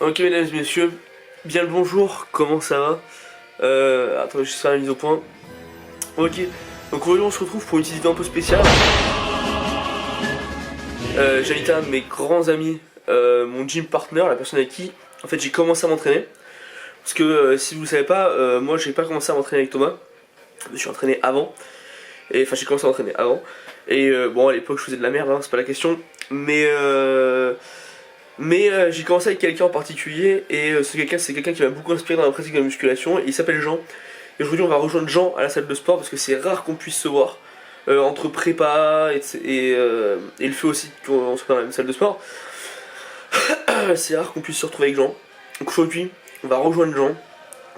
Ok mesdames et messieurs, bien le bonjour, comment ça va? Attendez, je vais faire la mise au point. Ok, donc aujourd'hui on se retrouve pour une petite vidéo un peu spéciale. J'invite un de mes grands amis, mon gym partner, la personne avec qui en fait j'ai commencé à m'entraîner. Parce que si vous ne savez pas, moi j'ai pas commencé à m'entraîner avec Thomas. Je me suis entraîné avant. Et enfin j'ai commencé à m'entraîner avant. Et bon à l'époque je faisais de la merde, hein, c'est pas la question. Mais j'ai commencé avec quelqu'un en particulier et c'est quelqu'un qui m'a beaucoup inspiré dans la pratique de la musculation et il s'appelle Jean. Et aujourd'hui on va rejoindre Jean à la salle de sport parce que c'est rare qu'on puisse se voir entre prépa et le fait aussi qu'on soit dans la même salle de sport. C'est rare qu'on puisse se retrouver avec Jean. Donc aujourd'hui on va rejoindre Jean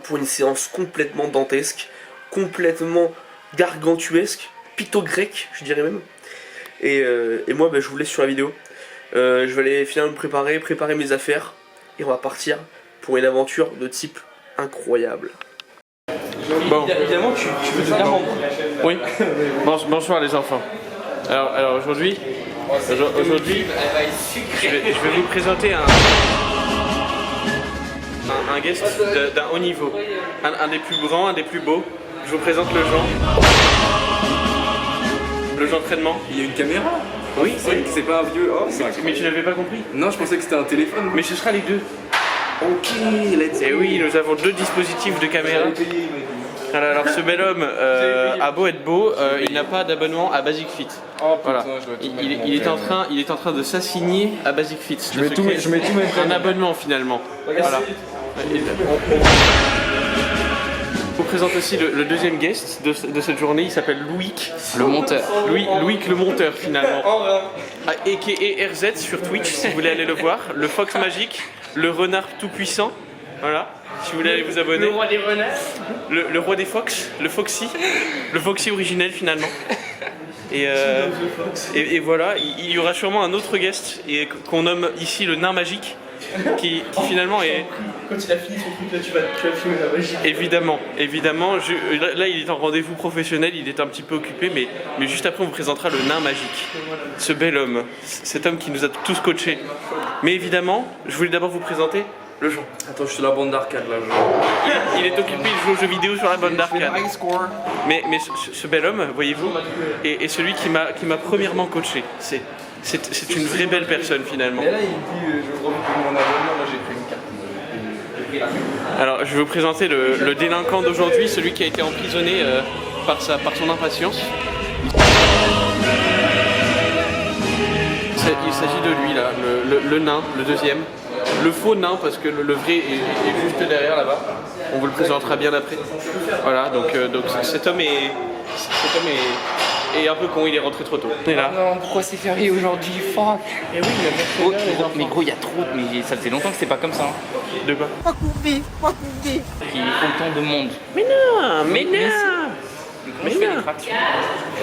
pour une séance complètement dantesque, complètement gargantuesque, pitto-grec je dirais même. Et moi je vous laisse sur la vidéo. Je vais aller finalement me préparer mes affaires et on va partir pour une aventure de type incroyable. Bon. Évidemment, tu veux devenir membre. Oui. Bonsoir les enfants. Alors aujourd'hui, je vais vous présenter un guest d'un haut niveau, un des plus grands, un des plus beaux. Je vous présente le Jean. Le Jean entraînement. Il y a une caméra? Oui, c'est pas un vieux. Oh, mais tu n'avais pas compris? Non, je pensais que c'était un téléphone. Mais ce sera les deux. Ok, let's go. Et oui, nous avons deux dispositifs de caméra. Alors ce bel homme a beau être beau, il n'a pas d'abonnement à Basic Fit. Oh putain, Voilà. je dois tout Il est en train de s'assigner à Basic Fit. Je mets tout un abonnement finalement. Voilà. Je vous présente aussi le deuxième guest de cette journée, il s'appelle Loïc. Le monteur. Loïc le monteur finalement. A.k.a. RZ sur Twitch si vous voulez aller le voir. Le Fox magique, le renard tout puissant. Voilà, si vous voulez aller vous abonner. Le roi des renards. Le roi des fox, le Foxy originel finalement. Et voilà, il y aura sûrement un autre guest qu'on nomme ici le nain magique. Qui finalement est... Quand il a fini son truc là, tu vas filmer la magie. Évidemment, là il est en rendez-vous professionnel, il est un petit peu occupé, mais juste après on vous présentera le nain magique. Ce bel homme, cet homme qui nous a tous coachés. Mais évidemment, je voulais d'abord vous présenter le Jean. Attends, je suis sur la bande d'arcade là. Il est occupé, il joue aux jeux vidéo sur la bande d'arcade. Mais ce bel homme, voyez-vous, est celui qui m'a premièrement coaché. C'est une vraie belle personne finalement. Et là, il dit je reviens pour mon abonnement, moi j'ai pris une carte. Alors, je vais vous présenter le délinquant d'aujourd'hui, celui qui a été emprisonné par son impatience. Il s'agit de lui là, le nain, le deuxième. Le faux nain, parce que le vrai est juste derrière là-bas. On vous le présentera bien après. Voilà, donc cet homme est un peu con, il est rentré trop tôt. On est là. Non, pourquoi c'est férié aujourd'hui? Fuck. Et oui, il a bien Mais gros, il y a trop. Mais ça faisait longtemps que c'était pas comme ça. Hein. De quoi? Il y a autant de monde. Mais non. Mais non. non. Et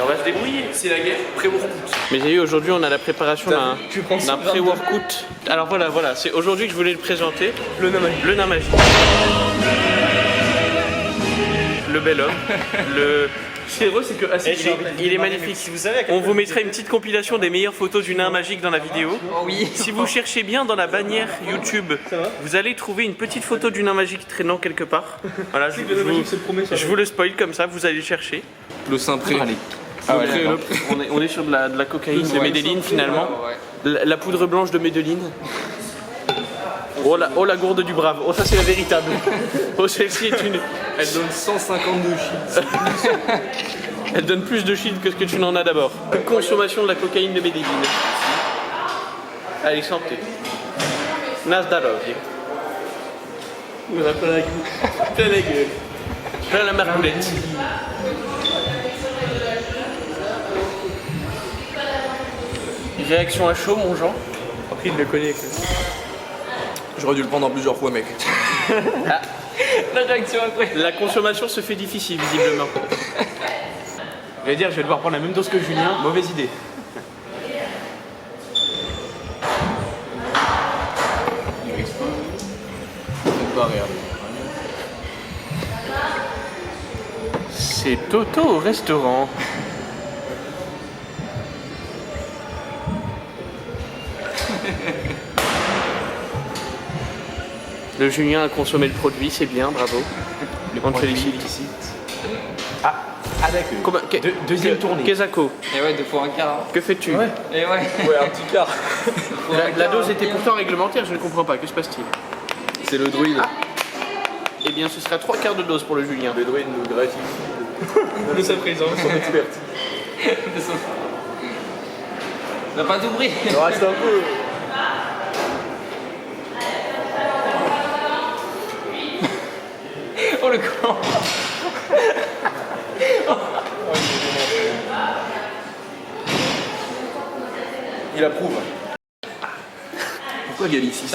on va se débrouiller. C'est la guerre pré-workout. Mais j'ai eu aujourd'hui, on a la préparation d'un pré-workout. Alors voilà, c'est aujourd'hui que je voulais le présenter. Le nain magique. Le nain magique. Le bel homme. Ce qui est drôle, c'est que Il est magnifique. On vous mettra une petite compilation des meilleures photos du nain magique dans la vidéo. Oui. Si vous cherchez bien dans la bannière YouTube, vous allez trouver une petite photo du nain magique traînant quelque part. Voilà, je vous le spoil comme ça, vous allez le chercher. Le Saint-Pré. Allez. Ah ouais, d'accord. On est sur de la cocaïne de Medellin finalement. La poudre blanche de Medellin. Oh la gourde du brave. Oh ça c'est la véritable. Oh celle-ci est une... Elle donne 152 shit. Elle donne plus de shit que ce que tu n'en as d'abord. Consommation de la cocaïne de Medellin. Allez, santé. Nasdarov. On a plein la gueule. Plein la gueule. Plein la margoulette. Réaction à chaud, mon Jean. Après, il le connaît. J'aurais dû le prendre en plusieurs fois, mec. La réaction après. La consommation se fait difficile, visiblement. Je vais dire, je vais devoir prendre la même dose que Julien. Mauvaise idée. C'est Toto au restaurant. Le Julien a consommé le produit, c'est bien, bravo. On te félicite. Ah d'accord. Deuxième tournée. Kezako, Et ouais, 2 fois un quart. que fais-tu? Et ouais. Ouais, un petit quart. La dose était pourtant réglementaire, je ne comprends pas. Que se passe-t-il? C'est le druide. Eh bien, ce sera 3 quarts de dose pour le Julien. Le druide nous gratifie De sa présence. son expertise. On n'a pas d'ouvrir. Il en reste un peu. Oh le con. Il approuve. Pourquoi Galicie?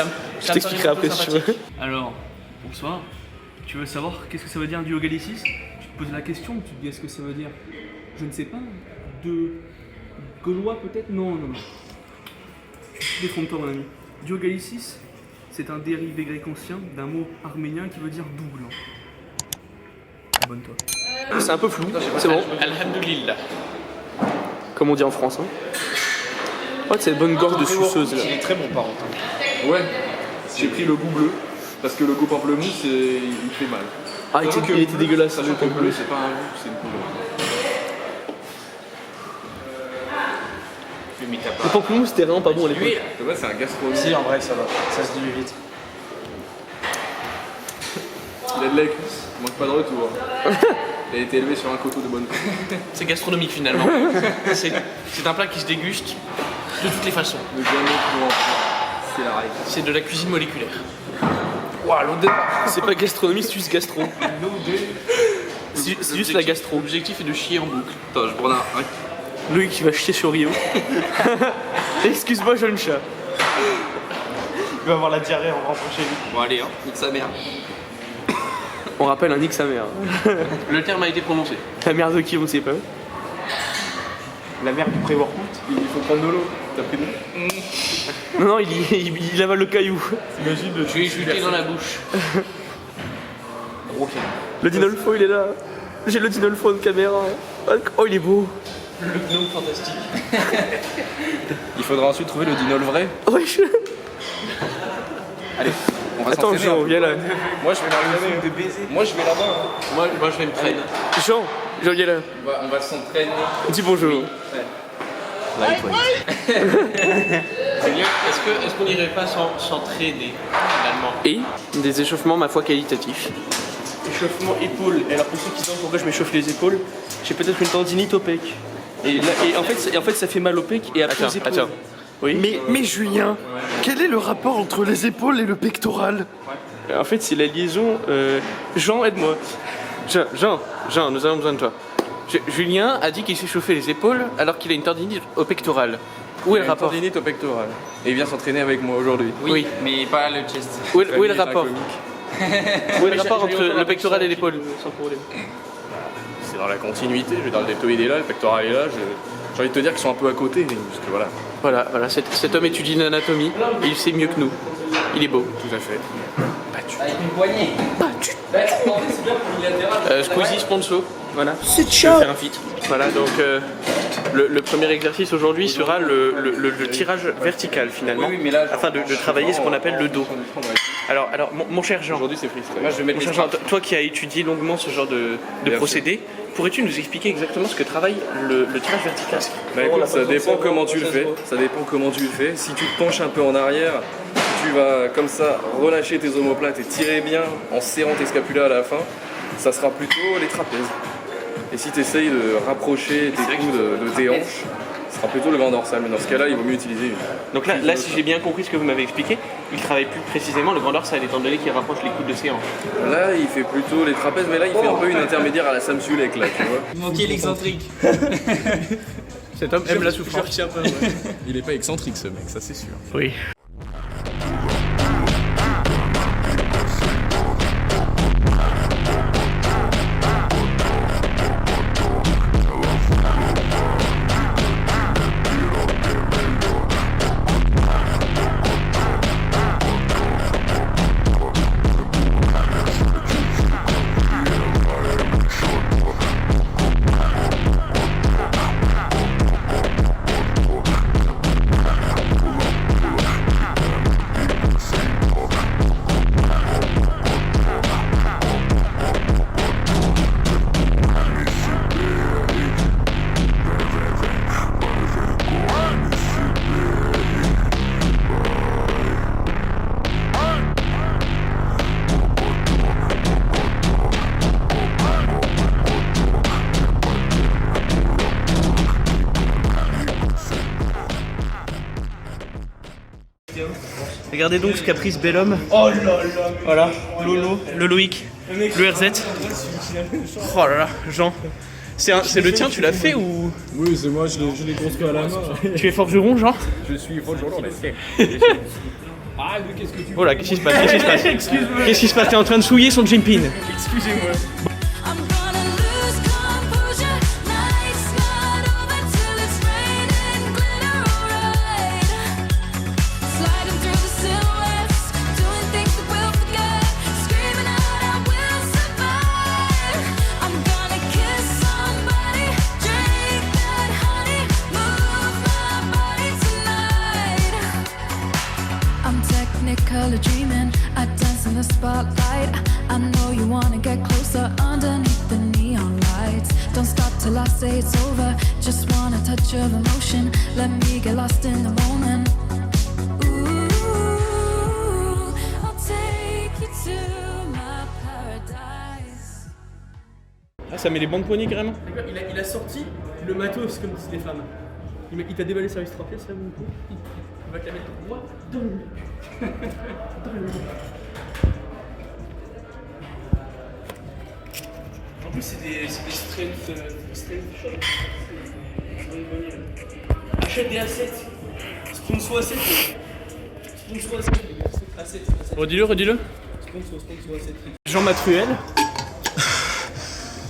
Je t'expliquerai après si tu veux. Alors, bonsoir. Tu veux savoir qu'est-ce que ça veut dire duo gallicis? Tu te poses la question, tu te dis est-ce que ça veut dire, je ne sais pas, de gaulois peut-être? Non. Détrompe-toi mon ami. Duo gallicis, c'est un dérivé grec ancien d'un mot arménien qui veut dire double. Abonne-toi. C'est un peu flou, c'est bon. Alhamdulillah. Comme on dit en France. Hein. Oh, c'est une bonne gorge de suceuse là. Il est très bon par contre. Ouais. J'ai pris le goût bleu. Parce que le goût pamplemousse, il fait mal. Ah, il était dégueulasse. Le goût bleu, c'est pas un goût, c'est une couleur. Le pamplemousse, c'était vraiment pas bon à l'époque. C'est vrai, c'est un gastronomie. Si, en vrai, ça va. Ça se dilue vite. Il a de la cuisse, il manque pas de retour. Il a été élevé sur un coteau de bonne qualité. C'est gastronomique finalement. C'est un plat qui se déguste de toutes les façons. Le jamais pour c'est la règle. C'est de la cuisine moléculaire. Waouh, l'odeur. C'est pas gastronomie, c'est juste gastro. C'est juste la gastro. L'objectif est de chier en boucle. Attends, je prends un. Loïc qui va chier sur Rio. Excuse-moi, jeune chat. Il va avoir la diarrhée en rentrant chez lui. Bon, allez, hein, nique sa mère. On rappelle un nique sa mère. Le terme a été prononcé. La mère de qui, on ne sait pas. La mère du pré-workout. Il faut prendre de l'eau. T'as pris de l'eau? Non, il avale le caillou. T'imagines le Je vais jeter dans la bouche. gros film. Le Dinolfo, il est là. J'ai le Dinolfo en caméra. Oh, il est beau. Le gnome fantastique. Il faudra ensuite trouver le dinol vrai. Ouais, Allez, on va Attends, s'entraîner, Jean, hein. viens là. Moi, je vais là-bas. De baiser. Moi, je vais là-bas. Hein. Moi, je vais me traîner. Jean, viens là. On va s'entraîner. Dis bonjour. Est-ce qu'on n'irait pas s'entraîner finalement? Et des échauffements, ma foi, qualitatifs. Échauffement épaules. Et alors, pour ceux qui se demandent pourquoi je m'échauffe les épaules, j'ai peut-être une tendinite au pec. Et en fait, ça fait mal au pec et après aux épaules. Attends. Oui. Mais Julien, quel est le rapport entre les épaules et le pectoral? En fait, c'est la liaison. Jean, aide-moi. Jean, nous avons besoin de toi. Julien a dit qu'il s'est chauffé les épaules alors qu'il a une tendinite au pectoral. Où est le rapport? Tendinite au pectoral. Et il vient s'entraîner avec moi aujourd'hui. Oui, mais pas le chest. Où est le rapport? Comique. Où est le rapport entre le pectoral et l'épaule? C'est dans la continuité. Je veux dire, le deltoïde est là, le pectoral est là. J'ai envie de te dire qu'ils sont un peu à côté. Parce que voilà. Voilà, cet homme étudie l'anatomie et il sait mieux que nous. Il est beau. Tout à fait. Avec une poignée. C'est bien pour l'unilatéral. Squeezie sponsor. Voilà. C'est chaud. Faire un feat. Voilà, donc le premier exercice aujourd'hui sera le tirage vertical finalement, Oui, mais là, afin de travailler ce qu'on appelle le dos. Alors mon cher Jean, Aujourd'hui, c'est freestyle. Moi, je vais mettre mon les cher Jean, straps. toi qui as étudié longuement ce genre de Bien procédé, pourrais-tu nous expliquer exactement ce que travaille le tirage vertical? Bah écoute, ça dépend comment tu le fais. Ça dépend comment tu le fais. Si tu te penches un peu en arrière, tu vas comme ça relâcher tes omoplates et tirer bien en serrant tes scapulas à la fin. Ça sera plutôt les trapèzes. Et si tu essayes de rapprocher tes coudes de tes hanches, ce sera plutôt le grand dorsal. Mais dans ce cas-là, il vaut mieux utiliser une. Donc là, si j'ai bien compris ce que vous m'avez expliqué, il travaille plus précisément le grand dorsal étant donné qu'il rapproche les coudes de ses hanches. Là, il fait plutôt les trapèzes, mais là, il fait un peu une intermédiaire à la Sam Sulek, là, tu vois. Manquer l'excentrique. Cet homme aime la souffrance. Il est pas excentrique, ce mec, ça c'est sûr. Oui. Regardez donc ce qu'a pris ce bel homme. Oh là là. Voilà, Lolo, le Loïc, le RZ. Oh là là, Jean. C'est le tien, tu l'as fait ou? Oui, c'est moi, je l'ai construit à la main. Tu es forgeron, Jean? Je suis forgeron, mais c'est. Ah, mais qu'est-ce que tu Oh là, qu'est-ce qui se passe? Qu'est-ce qui se passe? T'es en train de souiller son Jimpin. Excusez-moi. I'm gonna lose composure. Night's not over till it's raining glitter, alright. Sliding through the silhouettes, doing things that we'll forget. Screaming out, I will survive. I'm gonna kiss somebody, drink that honey, move my body tonight. I'm technically dreaming. I dance in the spotlight. I know you wanna get closer underneath the neon lights. Don't stop till I say it's over. Just want a touch of emotion. Let me get lost in the moment. Ooh, I'll take you to my paradise. Ah, ça met les bandes poignées carrément. Il a sorti le matos comme disent les femmes. Il t'a déballé sur extra pièce là, mon coup. Il va te la mettre droit dans le mur. Dans le mur. En plus, c'est des strength shots. Achète des A7. Sponsor A7. Sponsor A7, les gars. A7. Redis-le. Sponsor A7. Jean Matruel.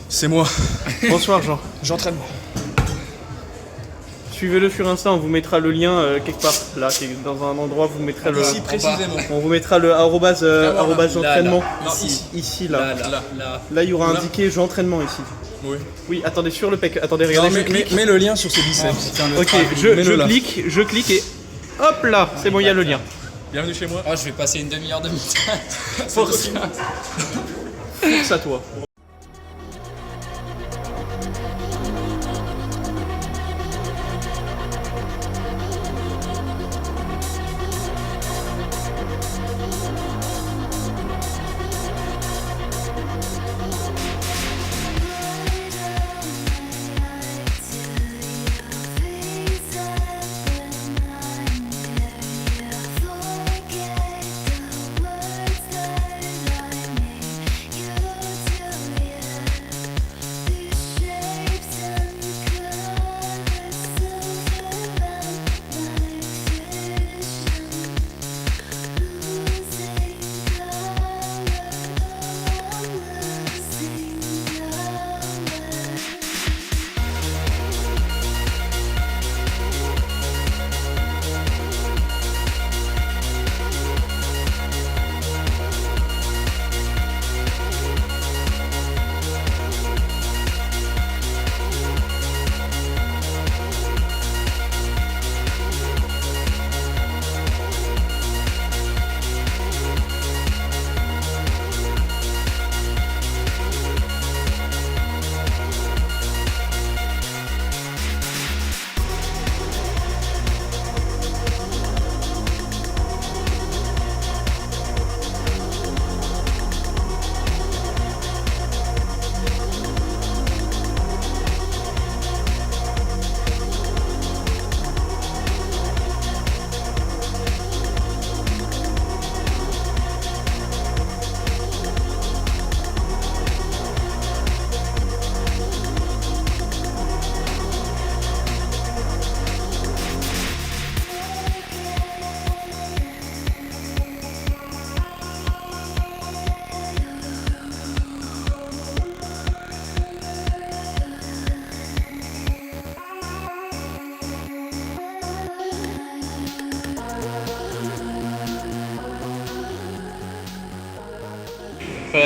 C'est moi. Bonsoir Jean. J'entraîne. Suivez-le sur Insta, on vous mettra le lien quelque part, là, dans un endroit, vous mettrez le... Ici précisément. On vous mettra le arrobase entraînement. Non, Ici, là. Là. Là, il y aura Là. indiqué Jean-entraînement ici. Oui. Oui, attendez, sur le pec. Attendez, regardez, je clique. Mets le lien sur ses biceps. Ok, je clique et hop là, c'est bon, il y a le lien. Bienvenue chez moi. Oh, je vais passer une demi-heure de montage. Force à toi.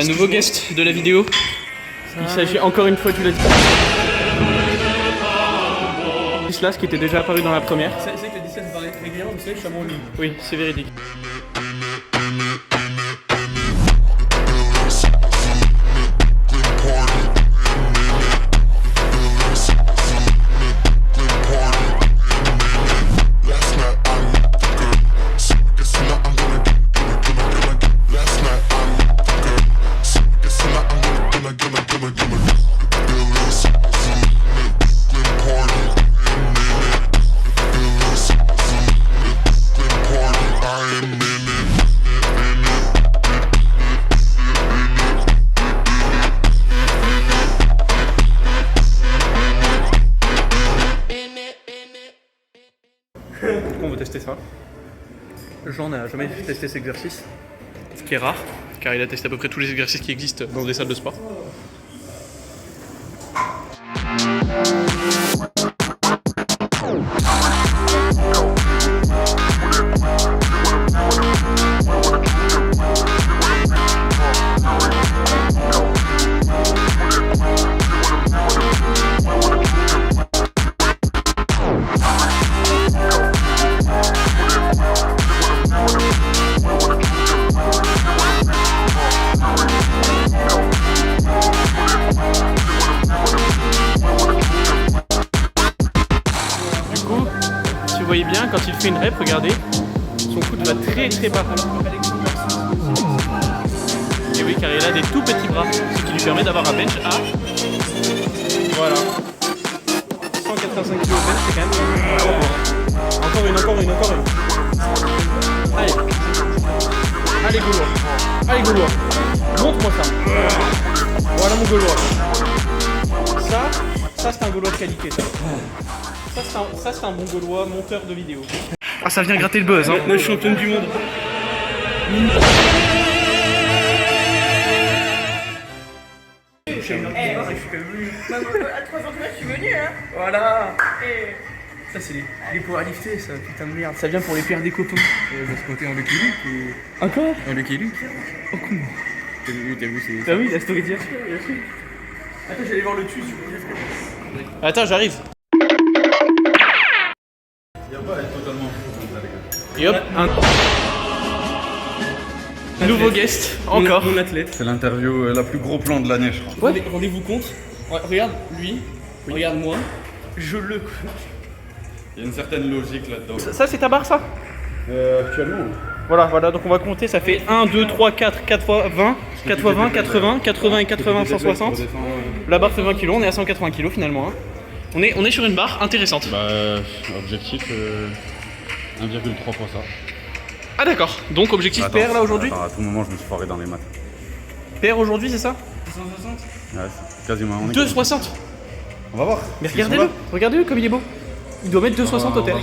Nouveau guest de la vidéo. Il s'agit encore une fois du Islas qui était déjà apparu dans la première. C'est que le 17 va être régulièrement, vous savez, je suis à mon lit. Oui, c'est véridique. I'm in it. Jean n'a jamais testé cet exercice, ce qui est rare, car il a testé à peu près tous les exercices qui existent dans des salles de sport. Vous voyez bien, quand il fait une rep, regardez, son coude va très très bas. Et oui, car il a des tout petits bras, ce qui lui permet d'avoir un bench à... Voilà. 185 kg au bench, c'est quand même... Encore une. Allez. Allez, Gaulois. Montre-moi ça. Voilà mon Gaulois. Ça c'est un Gaulois de qualité, ça. Ça c'est un bon Gaulois monteur de vidéo. Ah, ça vient gratter le buzz, hein. Notre championne du monde. À 3 cm, je suis venu, hein. Voilà. Ça c'est les powerliftés, ça, putain de merde. Ça vient pour les pères des copains. De ce côté, on Lucky Luke ou... Encore Un Lucky Luke. Oh cool. T'as vu, c'est... T'as vu la story d'hier? Attends, j'allais voir le dessus. Attends, j'arrive. Et hop, un nouveau guest, encore. Mon athlète. C'est l'interview la plus gros plan de l'année, je crois. Ouais. Rendez-vous compte. Regarde lui, regarde moi. Je le... Il y a une certaine logique là-dedans. Ça c'est ta barre, ça? Actuellement. Voilà, donc on va compter, ça fait 1, 2, 3, 4 fois 20, 4 fois 20, 80 et 80, 160. La barre fait 20 kg, on est à 180 kg finalement. Hein. On est sur une barre intéressante. Objectif 1,3 fois ça. Ah d'accord, donc objectif pair là aujourd'hui? À tout moment je me suis foiré dans les maths. Pair aujourd'hui c'est ça? 260. Ouais, c'est quasiment. 260. On va voir. Mais regardez-le comme il est beau. Il doit mettre 260 au terre.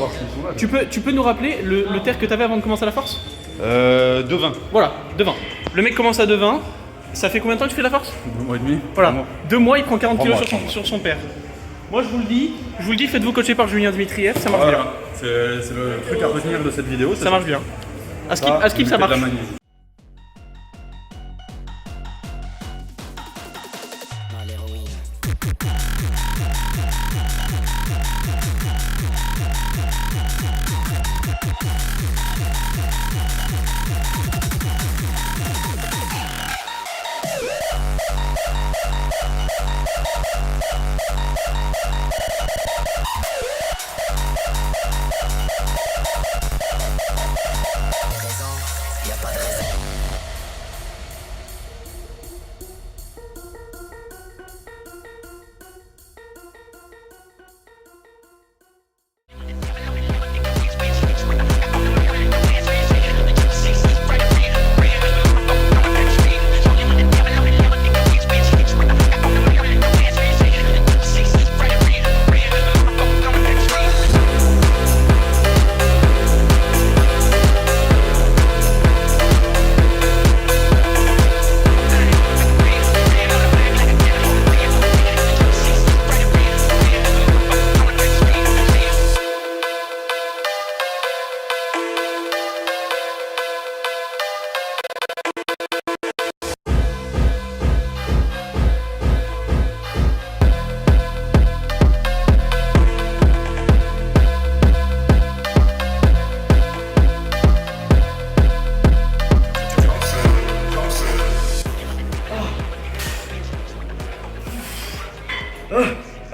Tu peux nous rappeler le terre que t'avais avant de commencer la force? 2,20. Voilà, 2,20. Le mec commence à 2,20. Ça fait combien de temps que tu fais la force? 2 mois et demi. Voilà, 2 mois il prend 40 kg mois, sur son père. Moi je vous le dis, faites-vous coacher par Julien Dmitriev, ça marche bien. C'est le truc à retenir de cette vidéo. Ça marche bien. À skip ça marche.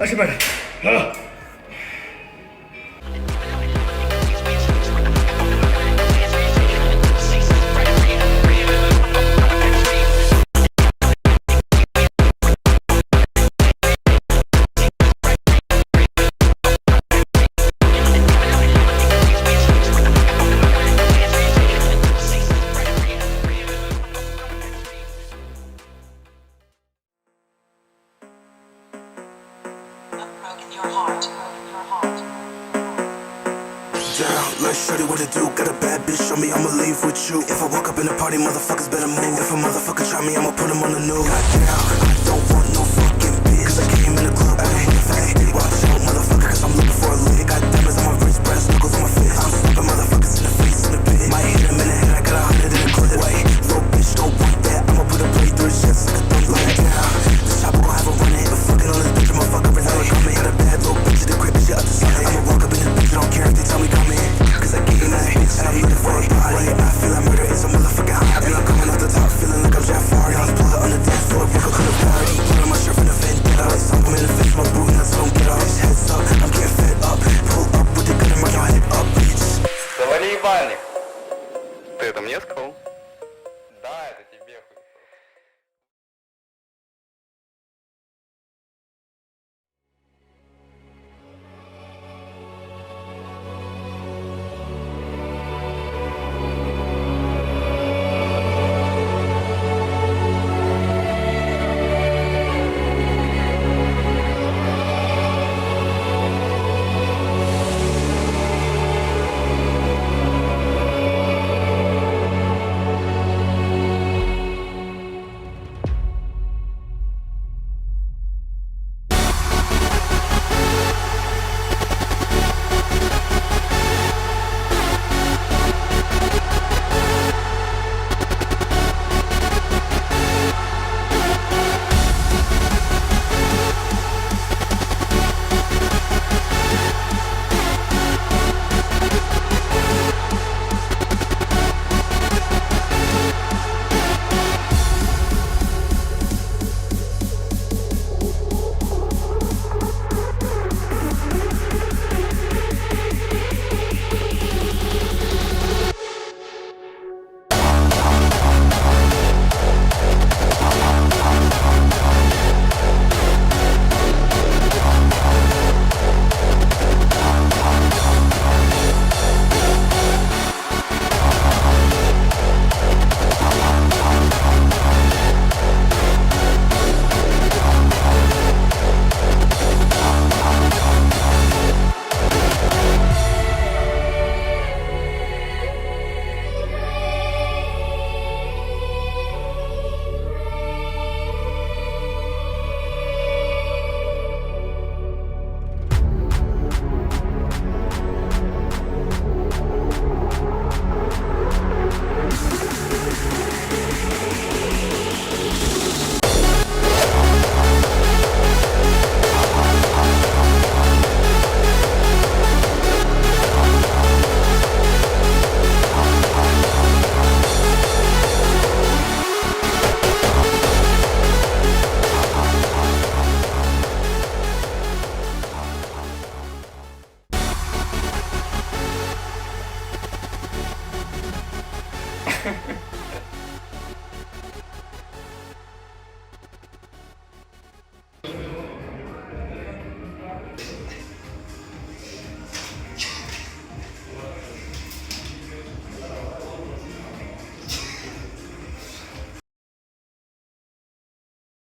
Ah, j'ai mal. Ah. Down, like, shorty, what to do? Got a bad bitch on me, I'ma leave with you. If I walk up in the party, motherfuckers better move. If